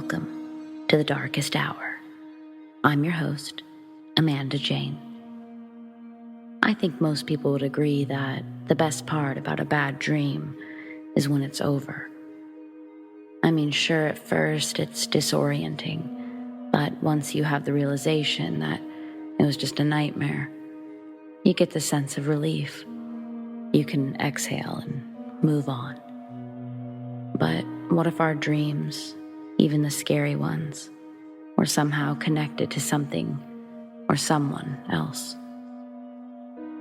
Welcome to the Darkest Hour. I'm your host, Amanda Jane. I think most people would agree that the best part about a bad dream is when it's over. I mean, sure, at first it's disorienting, but once you have the realization that it was just a nightmare, you get the sense of relief. You can exhale and move on. But what if our dreams, even the scary ones, were somehow connected to something or someone else?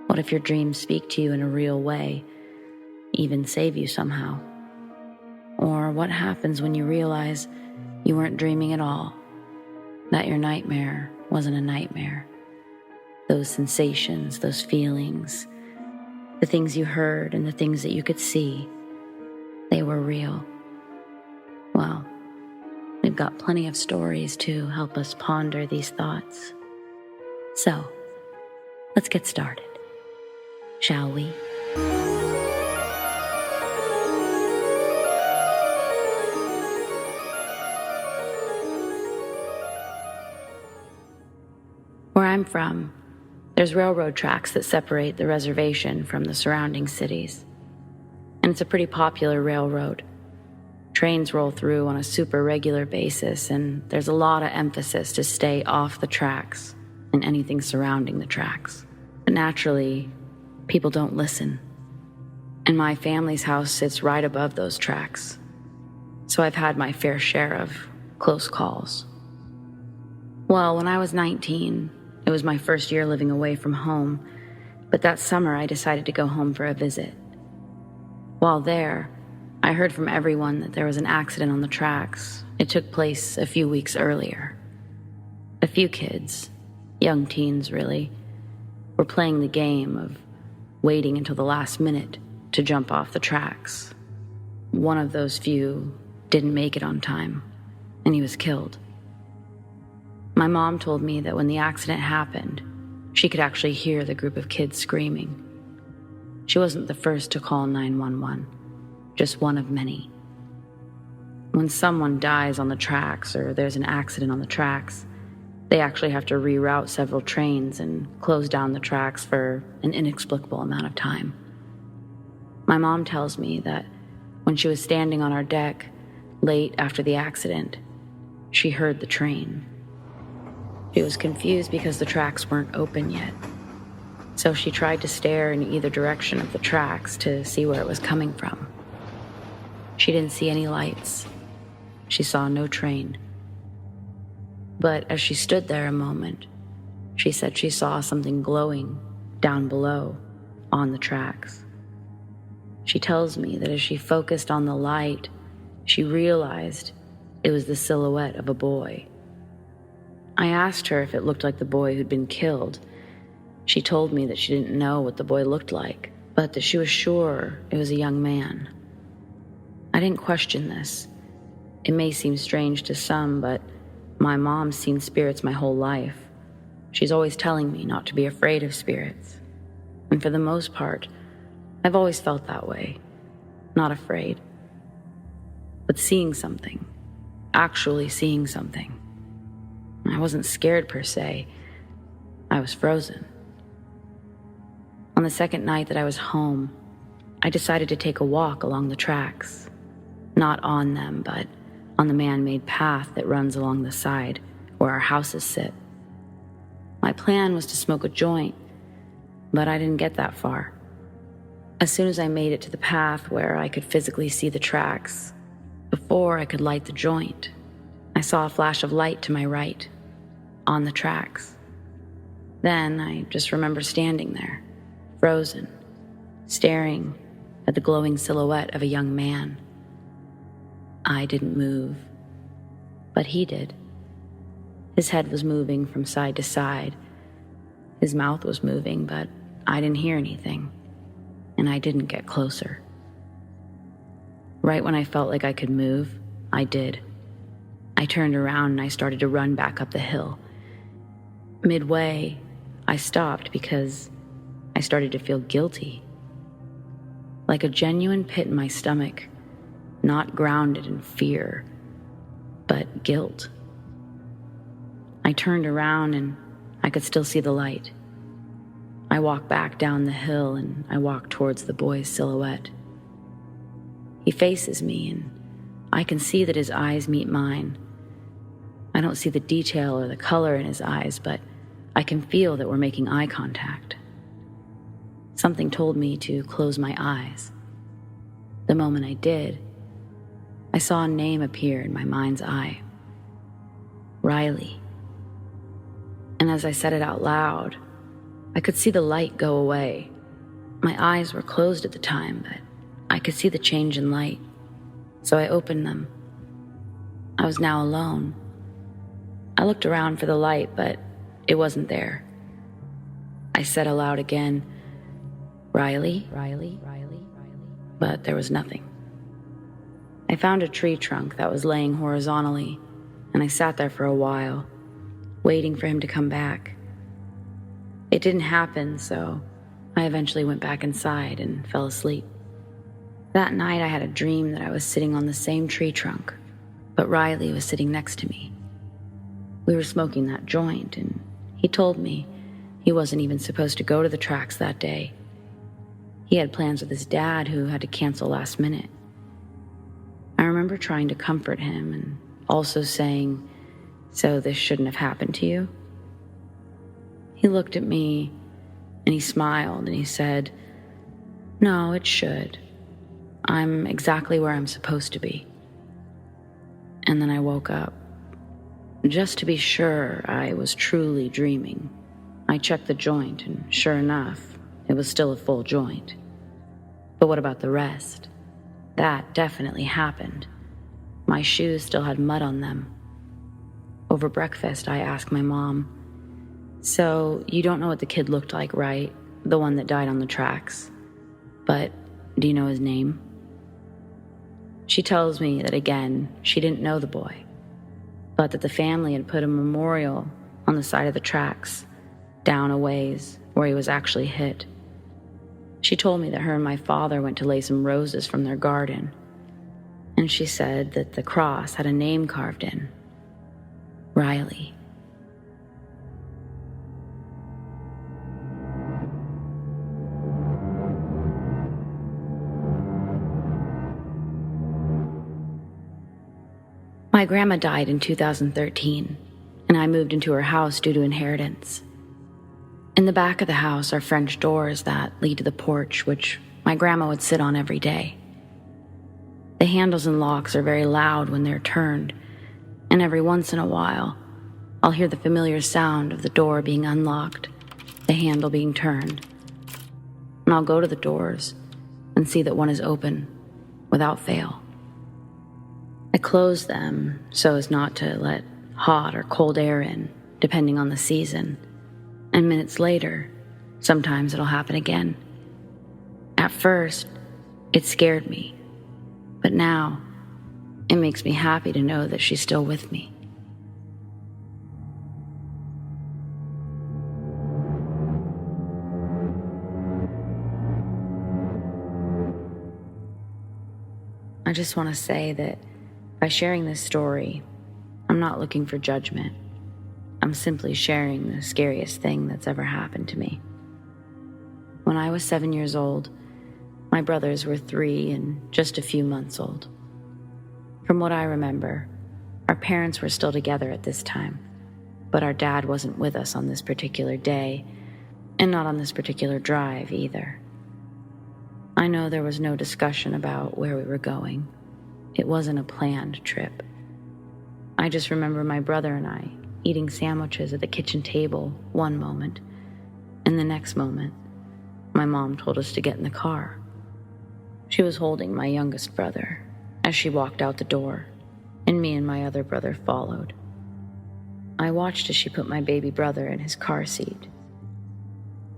What if your dreams speak to you in a real way, even save you somehow? Or what happens when you realize you weren't dreaming at all, that your nightmare wasn't a nightmare? Those sensations, those feelings, the things you heard and the things that you could see, they were real. Well, we've got plenty of stories to help us ponder these thoughts. So, let's get started, shall we? Where I'm from, there's railroad tracks that separate the reservation from the surrounding cities. And it's a pretty popular railroad. Trains roll through on a super regular basis, and there's a lot of emphasis to stay off the tracks and anything surrounding the tracks. But naturally, people don't listen. And my family's house sits right above those tracks. So I've had my fair share of close calls. Well, when I was 19, it was my first year living away from home, but that summer I decided to go home for a visit. While there, I heard from everyone that there was an accident on the tracks. It took place a few weeks earlier. A few kids, young teens really, were playing the game of waiting until the last minute to jump off the tracks. One of those few didn't make it on time, and he was killed. My mom told me that when the accident happened, she could actually hear the group of kids screaming. She wasn't the first to call 911. Just one of many. When someone dies on the tracks or there's an accident on the tracks, they actually have to reroute several trains and close down the tracks for an inexplicable amount of time. My mom tells me that when she was standing on our deck late after the accident, she heard the train. She was confused because the tracks weren't open yet, so she tried to stare in either direction of the tracks to see where it was coming from. She didn't see any lights. She saw no train. But as she stood there a moment, she said she saw something glowing down below on the tracks. She tells me that as she focused on the light, she realized it was the silhouette of a boy. I asked her if it looked like the boy who'd been killed. She told me that she didn't know what the boy looked like, but that she was sure it was a young man. I didn't question this. It may seem strange to some, but my mom's seen spirits my whole life. She's always telling me not to be afraid of spirits. And for the most part, I've always felt that way. Not afraid. But seeing something. Actually seeing something. I wasn't scared per se. I was frozen. On the second night that I was home, I decided to take a walk along the tracks. Not on them, but on the man-made path that runs along the side where our houses sit. My plan was to smoke a joint, but I didn't get that far. As soon as I made it to the path where I could physically see the tracks, before I could light the joint, I saw a flash of light to my right, on the tracks. Then I just remember standing there, frozen, staring at the glowing silhouette of a young man. I didn't move, but he did. His head was moving from side to side. His mouth was moving, but I didn't hear anything, and I didn't get closer. Right when I felt like I could move, I did. I turned around and I started to run back up the hill. Midway, I stopped because I started to feel guilty. Like a genuine pit in my stomach, not grounded in fear, but guilt. I turned around and I could still see the light. I walked back down the hill and I walked towards the boy's silhouette. He faces me and I can see that his eyes meet mine. I don't see the detail or the color in his eyes, but I can feel that we're making eye contact. Something told me to close my eyes. The moment I did, I saw a name appear in my mind's eye. Riley. And as I said it out loud, I could see the light go away. My eyes were closed at the time, but I could see the change in light, so I opened them. I was now alone. I looked around for the light, but it wasn't there. I said aloud again, Riley, but there was nothing. I found a tree trunk that was laying horizontally, and I sat there for a while, waiting for him to come back. It didn't happen, so I eventually went back inside and fell asleep. That night I had a dream that I was sitting on the same tree trunk, but Riley was sitting next to me. We were smoking that joint, and he told me he wasn't even supposed to go to the tracks that day. He had plans with his dad who had to cancel last minute. I remember trying to comfort him and also saying, "So this shouldn't have happened to you?" He looked at me and he smiled and he said, "No, it should. I'm exactly where I'm supposed to be." And then I woke up. Just to be sure I was truly dreaming, I checked the joint and sure enough, it was still a full joint. But what about the rest? That definitely happened. My shoes still had mud on them. Over breakfast, I asked my mom, "So you don't know what the kid looked like, right? The one that died on the tracks. But do you know his name?" She tells me that again, she didn't know the boy, but that the family had put a memorial on the side of the tracks, down a ways where he was actually hit. She told me that her and my father went to lay some roses from their garden, and she said that the cross had a name carved in. Riley. My grandma died in 2013, and I moved into her house due to inheritance. In the back of the house are French doors that lead to the porch, which my grandma would sit on every day. The handles and locks are very loud when they're turned, and every once in a while, I'll hear the familiar sound of the door being unlocked, the handle being turned. And I'll go to the doors and see that one is open, without fail. I close them so as not to let hot or cold air in, depending on the season. And minutes later, sometimes it'll happen again. At first, it scared me, but now it makes me happy to know that she's still with me. I just want to say that by sharing this story, I'm not looking for judgment. I'm simply sharing the scariest thing that's ever happened to me. When I was 7 years old, my brothers were 3 and just a few months old. From what I remember, our parents were still together at this time, but our dad wasn't with us on this particular day, and not on this particular drive either. I know there was no discussion about where we were going. It wasn't a planned trip. I just remember my brother and I eating sandwiches at the kitchen table one moment, and the next moment, my mom told us to get in the car. She was holding my youngest brother as she walked out the door, and me and my other brother followed. I watched as she put my baby brother in his car seat.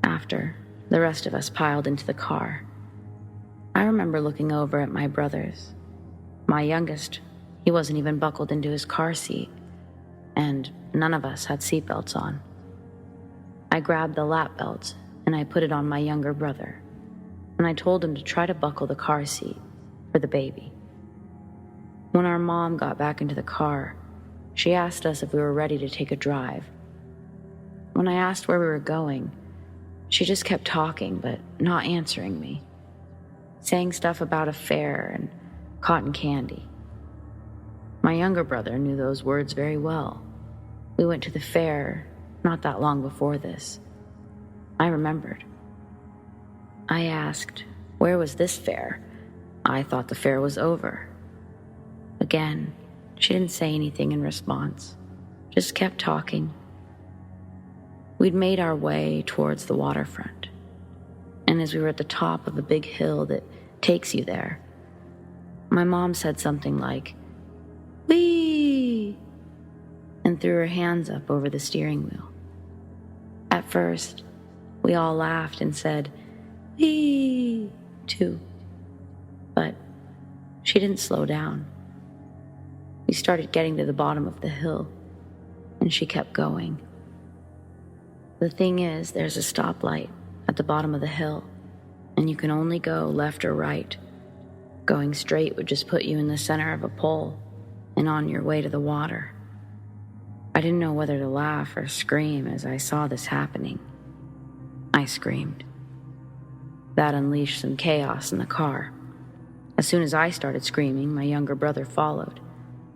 After, the rest of us piled into the car. I remember looking over at my brothers. My youngest, he wasn't even buckled into his car seat, and none of us had seatbelts on. I grabbed the lap belt and I put it on my younger brother, and I told him to try to buckle the car seat for the baby. When our mom got back into the car, She asked us if we were ready to take a drive. When I asked where we were going, she just kept talking but not answering me, saying stuff about a fair and cotton candy. My younger brother knew those words very well. We went to the fair not that long before this. I remembered. I asked, where was this fair? I thought the fair was over. Again, she didn't say anything in response, just kept talking. We'd made our way towards the waterfront, and as we were at the top of a big hill that takes you there, my mom said something like, "Whee!" and threw her hands up over the steering wheel. At first, we all laughed and said, "Whee!" too. But she didn't slow down. We started getting to the bottom of the hill, and she kept going. The thing is, there's a stoplight at the bottom of the hill, and you can only go left or right. Going straight would just put you in the center of a pole and on your way to the water. I didn't know whether to laugh or scream as I saw this happening. I screamed. That unleashed some chaos in the car. As soon as I started screaming, my younger brother followed,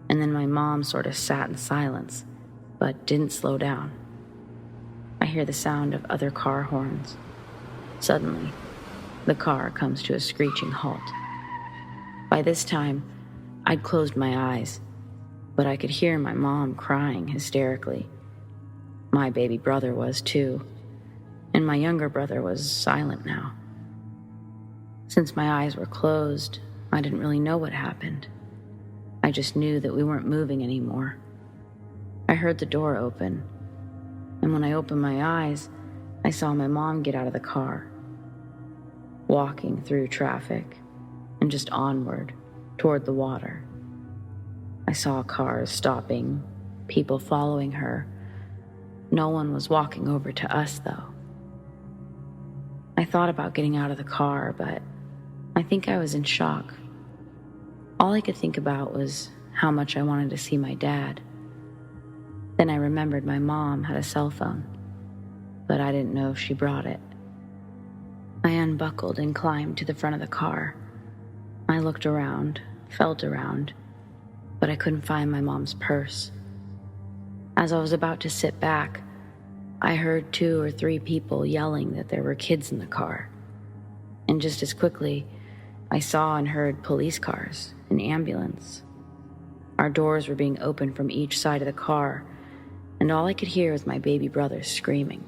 and then my mom sort of sat in silence, but didn't slow down. I hear the sound of other car horns. Suddenly, the car comes to a screeching halt. By this time, I'd closed my eyes, but I could hear my mom crying hysterically. My baby brother was too, and my younger brother was silent now. Since my eyes were closed, I didn't really know what happened. I just knew that we weren't moving anymore. I heard the door open, and when I opened my eyes, I saw my mom get out of the car, walking through traffic and just onward toward the water. I saw cars stopping, people following her. No one was walking over to us, though. I thought about getting out of the car, but I think I was in shock. All I could think about was how much I wanted to see my dad. Then I remembered my mom had a cell phone, but I didn't know if she brought it. I unbuckled and climbed to the front of the car. I looked around, felt around, but I couldn't find my mom's purse. As I was about to sit back, I heard 2 or 3 people yelling that there were kids in the car. And just as quickly, I saw and heard police cars, an ambulance. Our doors were being opened from each side of the car, and all I could hear was my baby brother screaming.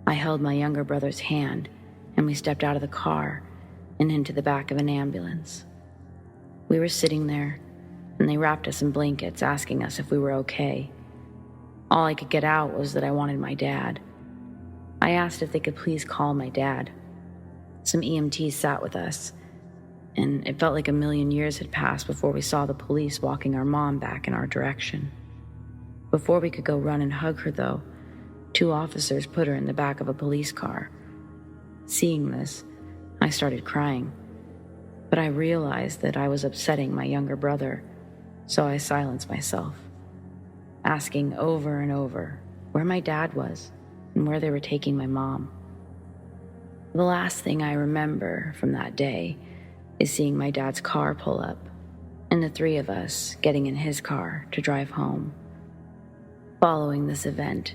I held my younger brother's hand, and we stepped out of the car and into the back of an ambulance. We were sitting there, and they wrapped us in blankets, asking us if we were okay. All I could get out was that I wanted my dad. I asked if they could please call my dad. Some EMTs sat with us, and it felt like a million years had passed before we saw the police walking our mom back in our direction. Before we could go run and hug her, though, 2 officers put her in the back of a police car. Seeing this, I started crying, but I realized that I was upsetting my younger brother, so I silenced myself, asking over and over where my dad was and where they were taking my mom. The last thing I remember from that day is seeing my dad's car pull up, and the 3 of us getting in his car to drive home. Following this event,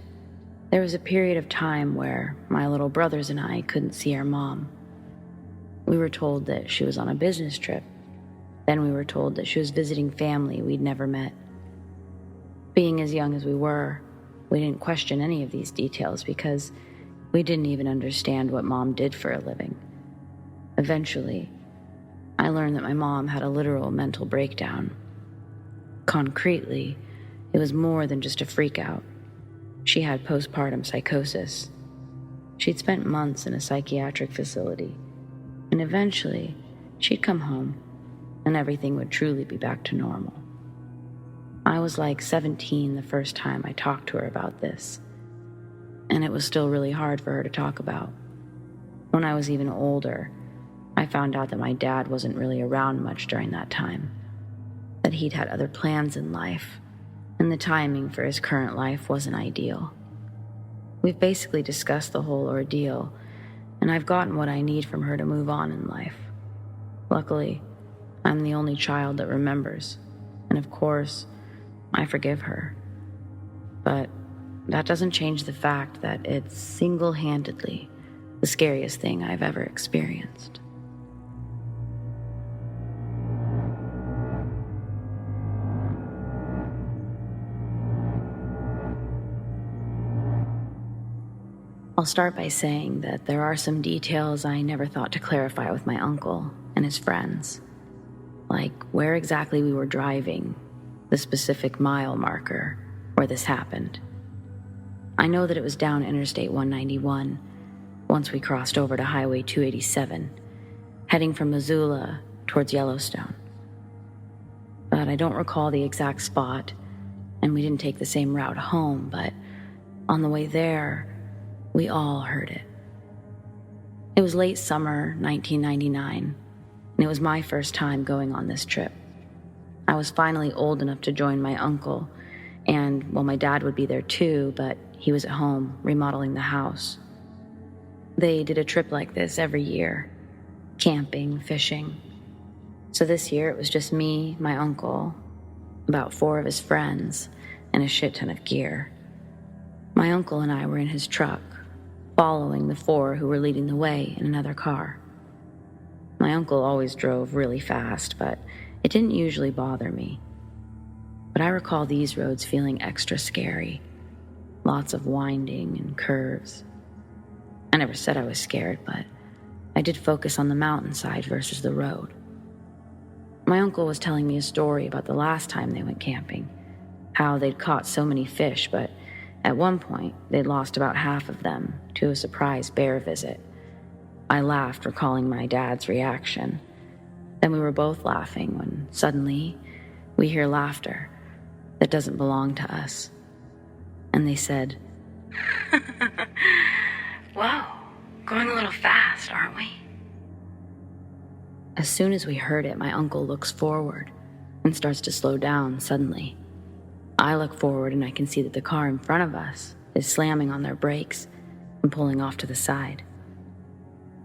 there was a period of time where my little brothers and I couldn't see our mom. We were told that she was on a business trip. Then we were told that she was visiting family we'd never met. Being as young as we were, we didn't question any of these details because we didn't even understand what Mom did for a living. Eventually, I learned that my mom had a literal mental breakdown. Concretely, it was more than just a freak out. She had postpartum psychosis. She'd spent months in a psychiatric facility, and eventually, she'd come home, and everything would truly be back to normal. I was like 17 the first time I talked to her about this, and it was still really hard for her to talk about. When I was even older, I found out that my dad wasn't really around much during that time, that he'd had other plans in life, and the timing for his current life wasn't ideal. We've basically discussed the whole ordeal, and I've gotten what I need from her to move on in life. Luckily, I'm the only child that remembers, and of course, I forgive her. But that doesn't change the fact that it's single-handedly the scariest thing I've ever experienced. I'll start by saying that there are some details I never thought to clarify with my uncle and his friends, like where exactly we were driving, the specific mile marker where this happened. I know that it was down Interstate 191 once we crossed over to Highway 287, heading from Missoula towards Yellowstone. But I don't recall the exact spot, and we didn't take the same route home, but on the way there, we all heard it. It was late summer 1999, and it was my first time going on this trip. I was finally old enough to join my uncle, and, well, my dad would be there too, but he was at home remodeling the house. They did a trip like this every year, camping, fishing. So this year it was just me, my uncle, about 4 of his friends, and a shit ton of gear. My uncle and I were in his truck, following the 4 who were leading the way in another car. My uncle always drove really fast, but it didn't usually bother me. But I recall these roads feeling extra scary. Lots of winding and curves. I never said I was scared, but I did focus on the mountainside versus the road. My uncle was telling me a story about the last time they went camping, how they'd caught so many fish, but at one point they'd lost about half of them to a surprise bear visit. I laughed, recalling my dad's reaction. Then we were both laughing when suddenly we hear laughter that doesn't belong to us. And they said, "Whoa, going a little fast, aren't we?" As soon as we heard it, my uncle looks forward and starts to slow down suddenly. I look forward and I can see that the car in front of us is slamming on their brakes and pulling off to the side.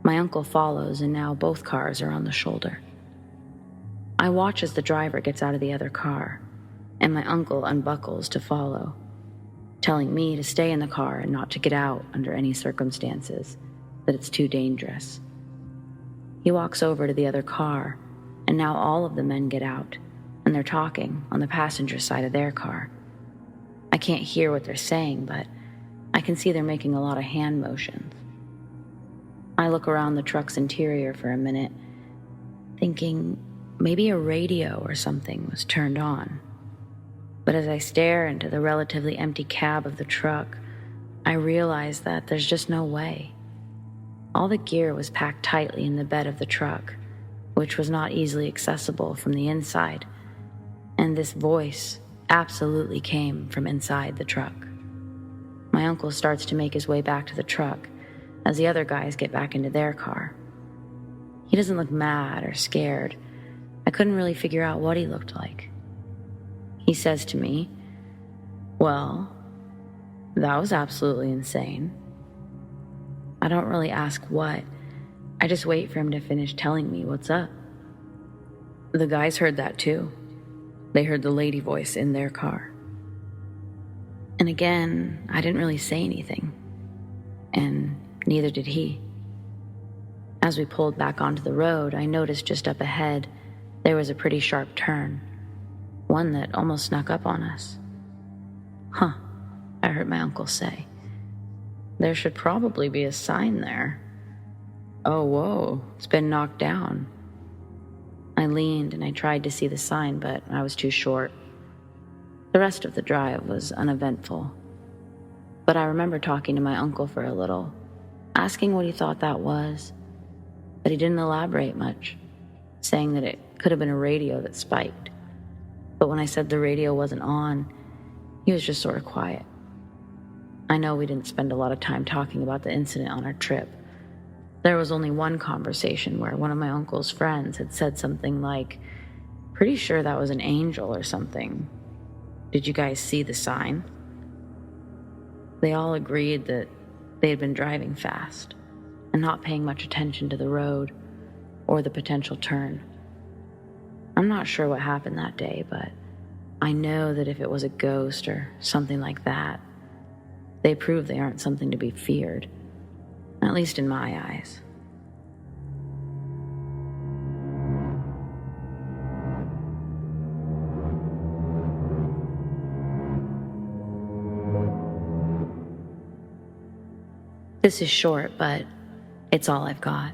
My uncle follows, and now both cars are on the shoulder. I watch as the driver gets out of the other car, and my uncle unbuckles to follow, telling me to stay in the car and not to get out under any circumstances, that it's too dangerous. He walks over to the other car, and now all of the men get out, and they're talking on the passenger side of their car. I can't hear what they're saying, but I can see they're making a lot of hand motions. I look around the truck's interior for a minute, thinking maybe a radio or something was turned on. But as I stare into the relatively empty cab of the truck, I realize that there's just no way. All the gear was packed tightly in the bed of the truck, which was not easily accessible from the inside, and this voice absolutely came from inside the truck. My uncle starts to make his way back to the truck as the other guys get back into their car. He doesn't look mad or scared. I couldn't really figure out what he looked like. He says to me, "Well, that was absolutely insane." I don't really ask what. I just wait for him to finish telling me what's up. The guys heard that too. They heard the lady voice in their car. And again, I didn't really say anything. And neither did he. As we pulled back onto the road, I noticed just up ahead there was a pretty sharp turn, one that almost snuck up on us. "Huh," I heard my uncle say. "There should probably be a sign there." "Oh, whoa, it's been knocked down." I leaned and I tried to see the sign, but I was too short. The rest of the drive was uneventful. But I remember talking to my uncle for a little, asking what he thought that was, but he didn't elaborate much, saying that it could have been a radio that spiked. But when I said the radio wasn't on, he was just sort of quiet. I know we didn't spend a lot of time talking about the incident on our trip. There was only one conversation where one of my uncle's friends had said something like, "Pretty sure that was an angel or something." "Did you guys see the sign?" They all agreed that they had been driving fast and not paying much attention to the road or the potential turn. I'm not sure what happened that day, but I know that if it was a ghost or something like that, they prove they aren't something to be feared, at least in my eyes. This is short, but it's all I've got.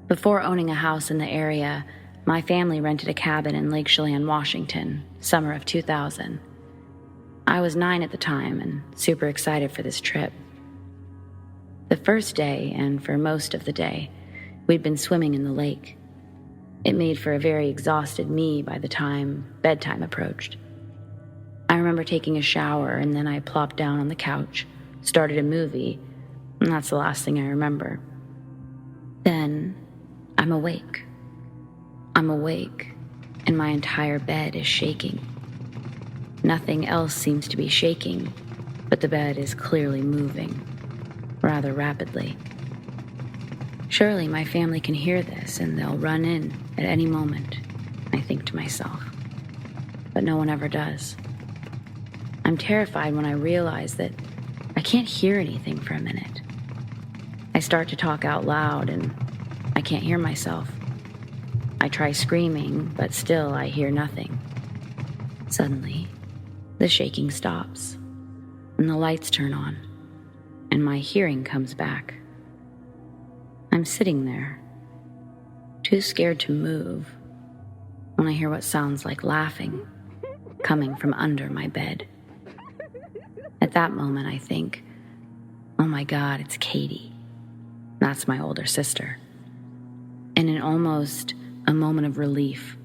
Before owning a house in the area, my family rented a cabin in Lake Chelan, Washington, summer of 2000. I was 9 at the time and super excited for this trip. The first day, and for most of the day, we'd been swimming in the lake. It made for a very exhausted me by the time bedtime approached. I remember taking a shower, and then I plopped down on the couch, started a movie, and that's the last thing I remember. Then, I'm awake. I'm awake, and my entire bed is shaking. Nothing else seems to be shaking, but the bed is clearly moving, rather rapidly. Surely my family can hear this, and they'll run in at any moment, I think to myself. But no one ever does. I'm terrified when I realize that I can't hear anything for a minute. I start to talk out loud, and I can't hear myself. I try screaming, but still I hear nothing. Suddenly, the shaking stops, and the lights turn on, and my hearing comes back. I'm sitting there, too scared to move, when I hear what sounds like laughing coming from under my bed. At that moment, I think, oh my God, it's Katie. That's my older sister. And in almost a moment of relief,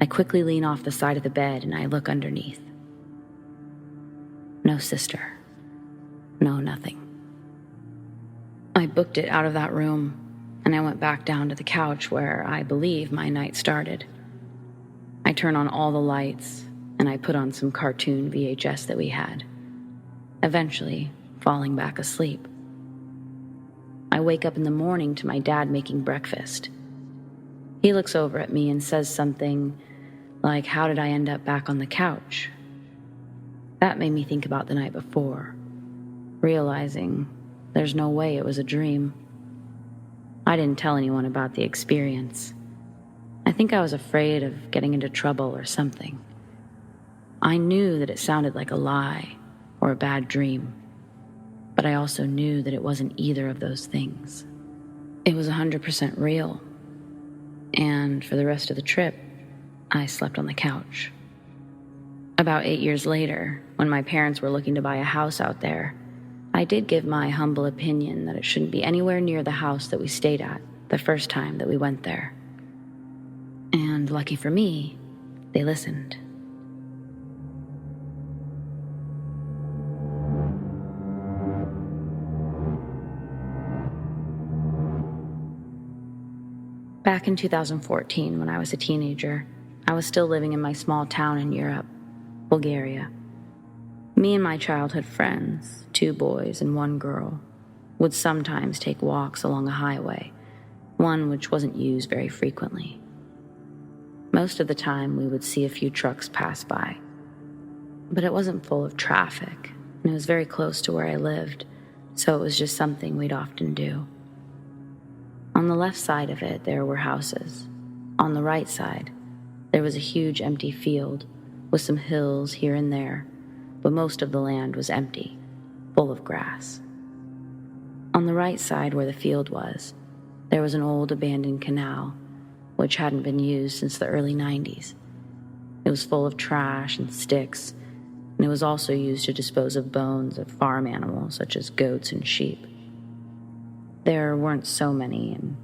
I quickly lean off the side of the bed and I look underneath. No sister. No nothing. I booked it out of that room, and I went back down to the couch where I believe my night started. I turn on all the lights, and I put on some cartoon VHS that we had, eventually falling back asleep. I wake up in the morning to my dad making breakfast. He looks over at me and says something like, "How did I end up back on the couch?" That made me think about the night before, realizing there's no way it was a dream. I didn't tell anyone about the experience. I think I was afraid of getting into trouble or something. I knew that it sounded like a lie or a bad dream, but I also knew that it wasn't either of those things. It was 100% real, and for the rest of the trip, I slept on the couch. About 8 years later, when my parents were looking to buy a house out there, I did give my humble opinion that it shouldn't be anywhere near the house that we stayed at the first time that we went there. And lucky for me, they listened. Back in 2014, when I was a teenager, I was still living in my small town in Europe, Bulgaria. Me and my childhood friends, 2 boys and 1 girl, would sometimes take walks along a highway, one which wasn't used very frequently. Most of the time, we would see a few trucks pass by, but it wasn't full of traffic, and it was very close to where I lived, so it was just something we'd often do. On the left side of it, there were houses. On the right side, there was a huge empty field with some hills here and there, but most of the land was empty, full of grass. On the right side where the field was, there was an old abandoned canal, which hadn't been used since the early 90s. It was full of trash and sticks, and it was also used to dispose of bones of farm animals such as goats and sheep. There weren't so many, and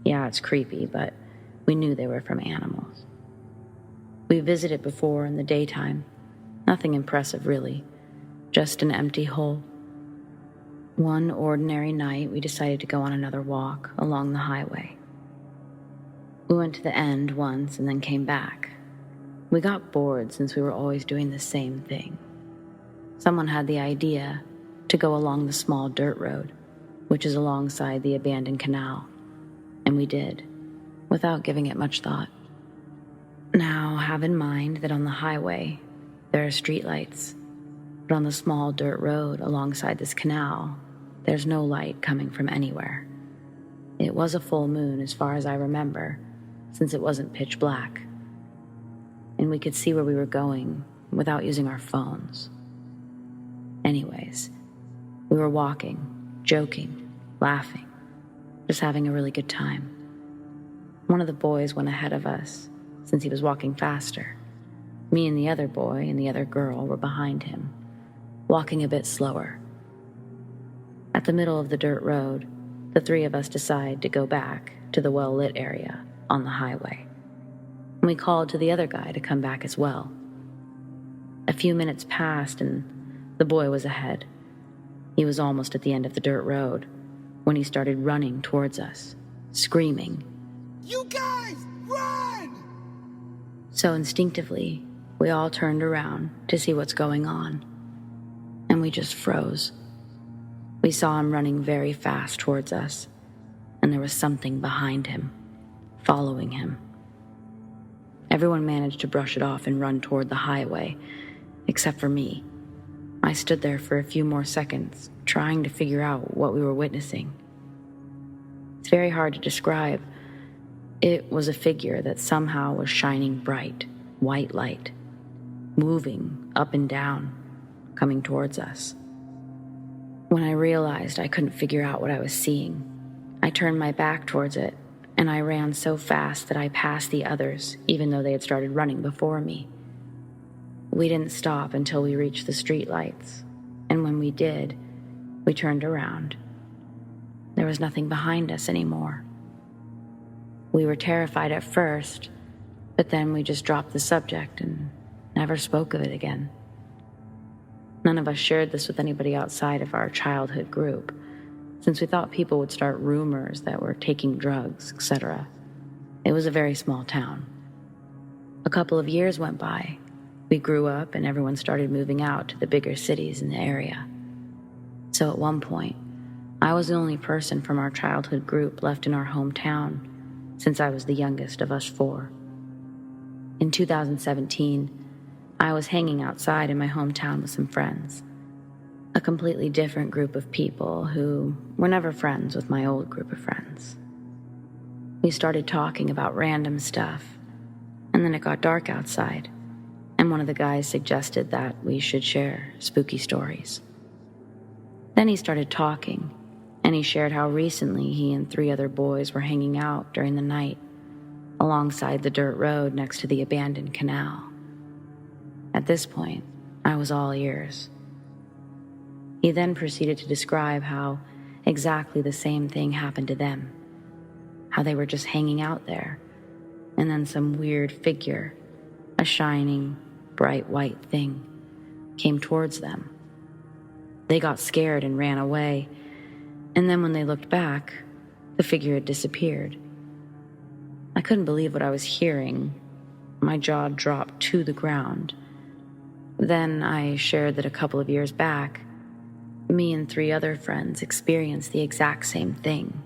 yeah, it's creepy, but we knew they were from animals. We visited before in the daytime. Nothing impressive, really. Just an empty hole. One ordinary night, we decided to go on another walk along the highway. We went to the end once and then came back. We got bored since we were always doing the same thing. Someone had the idea to go along the small dirt road, which is alongside the abandoned canal, and we did, without giving it much thought. Now, have in mind that on the highway, there are streetlights, but on the small dirt road alongside this canal, there's no light coming from anywhere. It was a full moon as far as I remember, since it wasn't pitch black, and we could see where we were going without using our phones. Anyways, we were walking, joking, laughing, just having a really good time. One of the boys went ahead of us, since he was walking faster. Me and the other boy and the other girl were behind him, walking a bit slower. At the middle of the dirt road, the three of us decide to go back to the well-lit area on the highway. And we called to the other guy to come back as well. A few minutes passed and the boy was ahead. He was almost at the end of the dirt road when he started running towards us, screaming, "You guys, run!" So instinctively, we all turned around to see what's going on, and we just froze. We saw him running very fast towards us, and there was something behind him, following him. Everyone managed to brush it off and run toward the highway, except for me. I stood there for a few more seconds, trying to figure out what we were witnessing. It's very hard to describe. It was a figure that somehow was shining bright, white light, moving up and down, coming towards us. When I realized I couldn't figure out what I was seeing, I turned my back towards it, and I ran so fast that I passed the others, even though they had started running before me. We didn't stop until we reached the streetlights, and when we did, we turned around. There was nothing behind us anymore. We were terrified at first, but then we just dropped the subject and never spoke of it again. None of us shared this with anybody outside of our childhood group, since we thought people would start rumors that we're taking drugs, etc. It was a very small town. A couple of years went by. We grew up and everyone started moving out to the bigger cities in the area. So at one point, I was the only person from our childhood group left in our hometown, since I was the youngest of us four. In 2017, I was hanging outside in my hometown with some friends, a completely different group of people who were never friends with my old group of friends. We started talking about random stuff, and then it got dark outside, and one of the guys suggested that we should share spooky stories. Then he started talking, and he shared how recently he and 3 other boys were hanging out during the night alongside the dirt road next to the abandoned canal. At this point, I was all ears. He then proceeded to describe how exactly the same thing happened to them, how they were just hanging out there, and then some weird figure, a shining, bright white thing, came towards them. They got scared and ran away, and then when they looked back, the figure had disappeared. I couldn't believe what I was hearing. My jaw dropped to the ground. Then I shared that a couple of years back, me and 3 other friends experienced the exact same thing,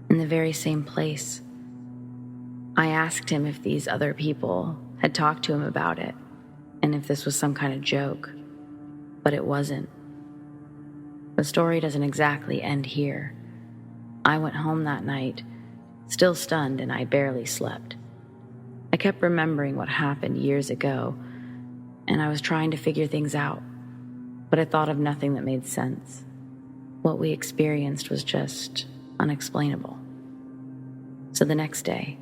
in the very same place. I asked him if these other people had talked to him about it, and if this was some kind of joke, but it wasn't. The story doesn't exactly end here. I went home that night, still stunned, and I barely slept. I kept remembering what happened years ago, and I was trying to figure things out, but I thought of nothing that made sense. What we experienced was just unexplainable. So the next day,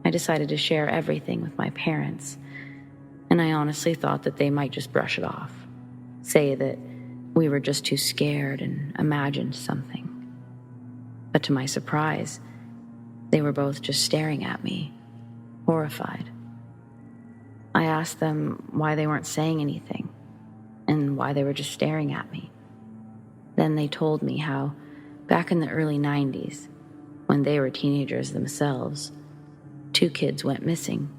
I decided to share everything with my parents, and I honestly thought that they might just brush it off, say that we were just too scared and imagined something. But to my surprise, they were both just staring at me, horrified. I asked them why they weren't saying anything, and why they were just staring at me. Then they told me how, back in the early 90s, when they were teenagers themselves, 2 kids went missing.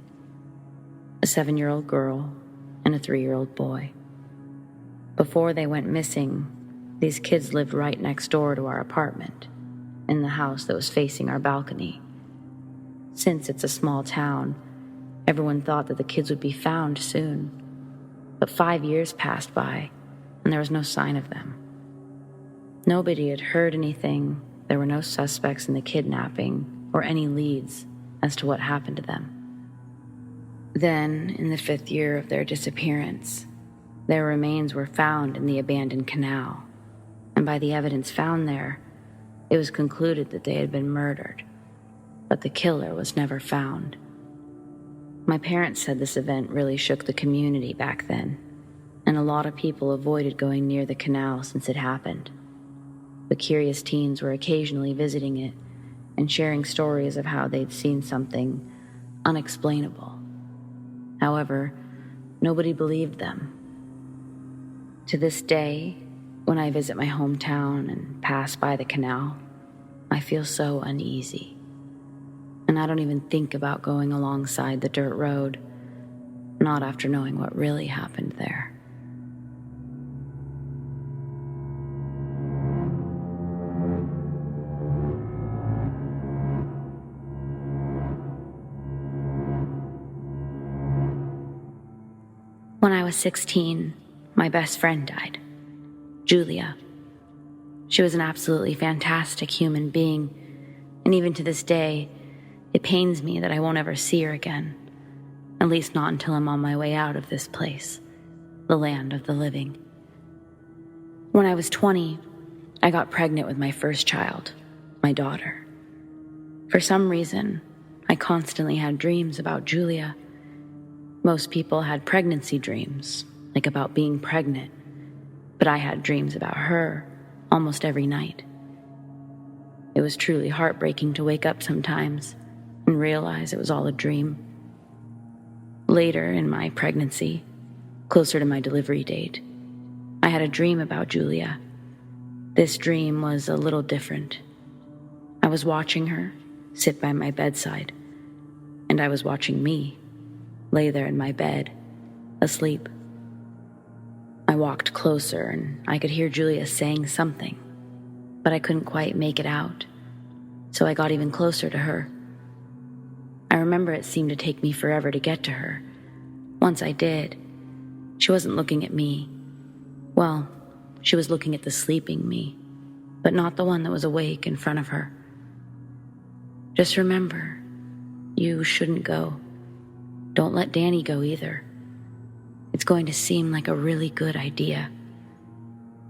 a 7-year-old girl, and a 3-year-old boy. Before they went missing, these kids lived right next door to our apartment, in the house that was facing our balcony. Since it's a small town, everyone thought that the kids would be found soon. But 5 years passed by, and there was no sign of them. Nobody had heard anything. There were no suspects in the kidnapping or any leads as to what happened to them. Then, in the 5th year of their disappearance, their remains were found in the abandoned canal, and by the evidence found there, it was concluded that they had been murdered, but the killer was never found. My parents said this event really shook the community back then, and a lot of people avoided going near the canal since it happened. The curious teens were occasionally visiting it and sharing stories of how they'd seen something unexplainable. However, nobody believed them. To this day, when I visit my hometown and pass by the canal, I feel so uneasy. And I don't even think about going alongside the dirt road, not after knowing what really happened there. When I was 16, my best friend died, Julia. She was an absolutely fantastic human being, and even to this day, it pains me that I won't ever see her again, at least not until I'm on my way out of this place, the land of the living. When I was 20, I got pregnant with my first child, my daughter. For some reason, I constantly had dreams about Julia. Most people had pregnancy dreams, like about being pregnant, but I had dreams about her almost every night. It was truly heartbreaking to wake up sometimes and realize it was all a dream. Later in my pregnancy, closer to my delivery date, I had a dream about Julia. This dream was a little different. I was watching her sit by my bedside, and I was watching me lay there in my bed, asleep. I walked closer and I could hear Julia saying something, but I couldn't quite make it out, so I got even closer to her. I remember it seemed to take me forever to get to her. Once I did, she wasn't looking at me. Well, she was looking at the sleeping me, but not the one that was awake in front of her. Just remember, you shouldn't go. Don't let Danny go either. It's going to seem like a really good idea,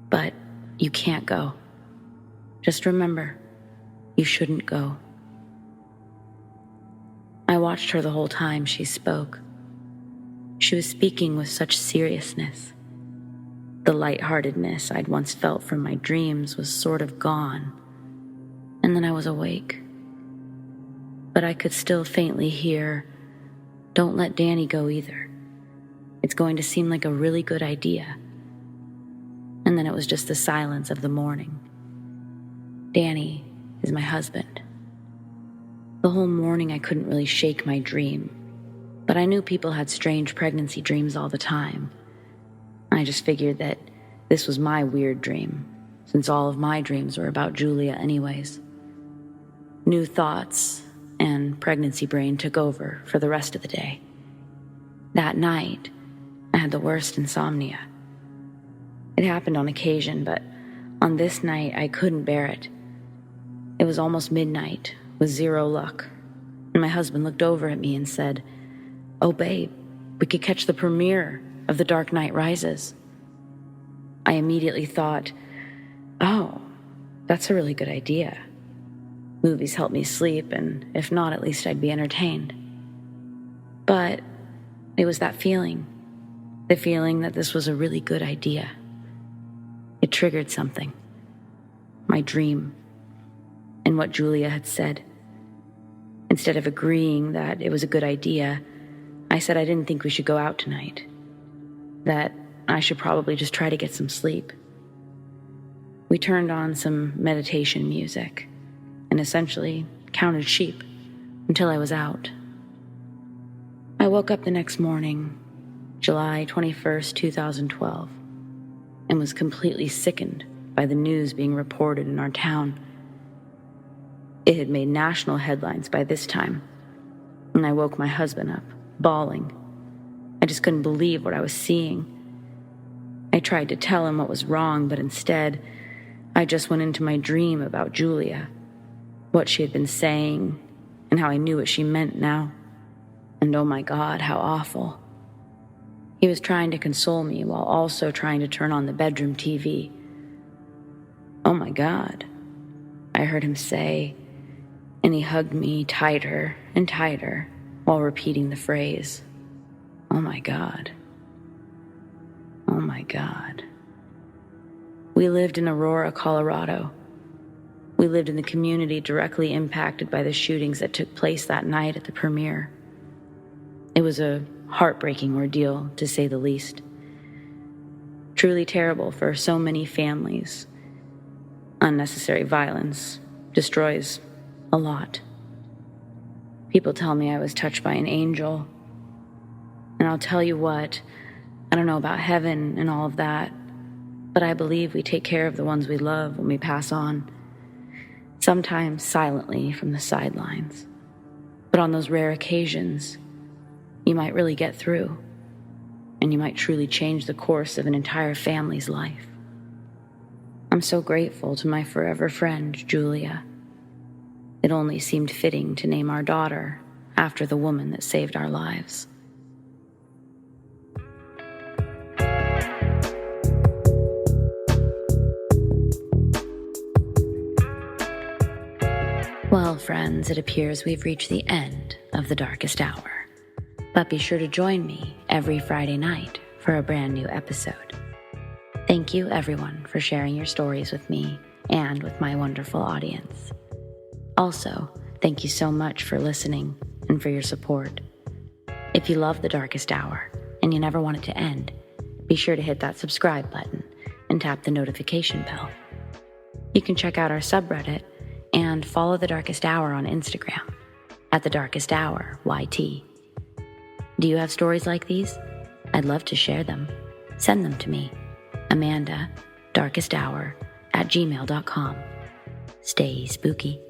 but you can't go. Just remember, you shouldn't go. I watched her the whole time she spoke. She was speaking with such seriousness. The lightheartedness I'd once felt from my dreams was sort of gone, and then I was awake. But I could still faintly hear, "Don't let Danny go either. It's going to seem like a really good idea." And then it was just the silence of the morning. Danny is my husband. The whole morning I couldn't really shake my dream, but I knew people had strange pregnancy dreams all the time. I just figured that this was my weird dream, since all of my dreams were about Julia anyways. New thoughts and pregnancy brain took over for the rest of the day. That night, I had the worst insomnia. It happened on occasion, but on this night, I couldn't bear it. It was almost midnight, with zero luck, and my husband looked over at me and said, "Oh, babe, we could catch the premiere of The Dark Knight Rises." I immediately thought, oh, that's a really good idea. Movies help me sleep, and if not, at least I'd be entertained. But it was that feeling, the feeling that this was a really good idea. It triggered something, my dream, and what Julia had said. Instead of agreeing that it was a good idea, I said I didn't think we should go out tonight, that I should probably just try to get some sleep. We turned on some meditation music and essentially counted sheep until I was out. I woke up the next morning, July 21st, 2012, and was completely sickened by the news being reported in our town. It had made national headlines by this time, and I woke my husband up, bawling. I just couldn't believe what I was seeing. I tried to tell him what was wrong, but instead, I just went into my dream about Julia, what she had been saying, and how I knew what she meant now. And oh my God, how awful. He was trying to console me while also trying to turn on the bedroom TV. Oh my God, I heard him say, and he hugged me tighter and tighter while repeating the phrase, oh my God. Oh my God. We lived in Aurora, Colorado. We lived in the community directly impacted by the shootings that took place that night at the premiere. It was a heartbreaking ordeal, to say the least. Truly terrible for so many families. Unnecessary violence destroys a lot. People tell me I was touched by an angel. And I'll tell you what, I don't know about heaven and all of that, but I believe we take care of the ones we love when we pass on. Sometimes silently from the sidelines. But on those rare occasions, you might really get through, and you might truly change the course of an entire family's life. I'm so grateful to my forever friend, Julia. It only seemed fitting to name our daughter after the woman that saved our lives. Well, friends, it appears we've reached the end of the darkest hour. But be sure to join me every Friday night for a brand new episode. Thank you, everyone, for sharing your stories with me and with my wonderful audience. Also, thank you so much for listening and for your support. If you love The Darkest Hour and you never want it to end, be sure to hit that subscribe button and tap the notification bell. You can check out our subreddit and follow The Darkest Hour on Instagram at thedarkesthouryt. Do you have stories like these? I'd love to share them. Send them to me, amandadarkesthour@gmail.com. Stay spooky.